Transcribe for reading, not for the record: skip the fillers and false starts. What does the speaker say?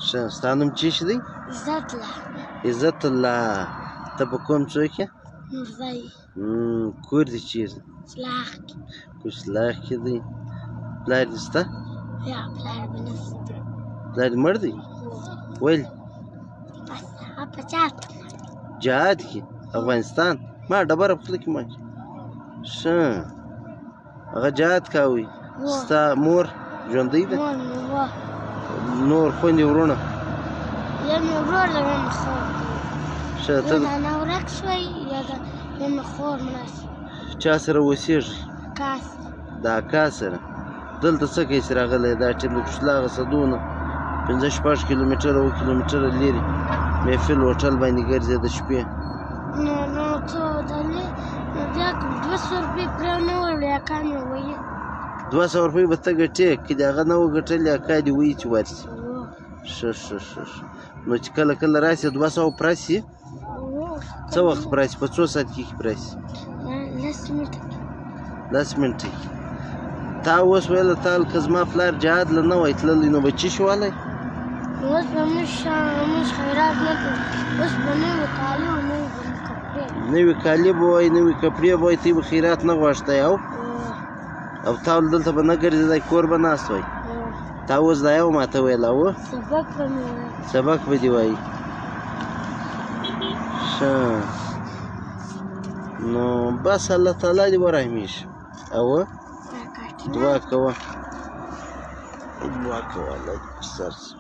ښه ستا نوم څه شی دی؟ عزت الله. عزت الله. ته په کوم څوک یې؟ نورزی. کور دې چیرته؟ سلاخ کې. کچلاخ کې دی. پلار دې شته؟ یا پلار مې نشته. پلار دې مړ دی؟ ولې؟ بس هغه په جهاد جهاد کې افغانستان ما ډبره په خوله کې مات ښه هغه جهاد کاوه. ستا مور ژوندۍ ده؟ مور مې وه. نور خویندې ورونه؟ یو مې ورور دی یو مې خور دی. ښه ته یو نانا ورک شوی یو مې خور مړه شوه. چا سره اوسېږې؟ اکا سره. د اکا سره. دلته څه کیسې راغلی دا ټیم د کشلاغه صدونه 5-6 کیلومتره 7 کیلومتره لرې محفل هوټل باندې ګرځې د شپې. نو څه ودلې نو بیا کوم 200 روپۍ پرې نه ورلې اکا مې ویل 200 روپۍ به ته ګټې که د هغه نه وګټلې اکا دې وایي چې ورسي. ښه ښه ښه ښه نو چې کله کله راسې 200 پوره سي څه وخت پوره سي په څو ساعت کې پوره سي؟ 10 منټه. 10 منټه کې. تا اوس ویله تا که زما پلار جهاد له نه وای تللی نو به څه شي والی؟ اوس به موږ خیرات نه کوو. اوس به نوي کالي او نوي کپړې. نوي کالي به وای نوي کپړې به وای ته به خیرات نه غوښتی او تا دلته به نه ګرځېدی کور به ناست وای. تا اوس دا یو ماته ویل اوه سبق به مې ویل. سبق به دې وایي. ښه نو بس الله تعالی دې ورحمېږي. اوه دعا کوه دعا کوه الله دې پر سر شي.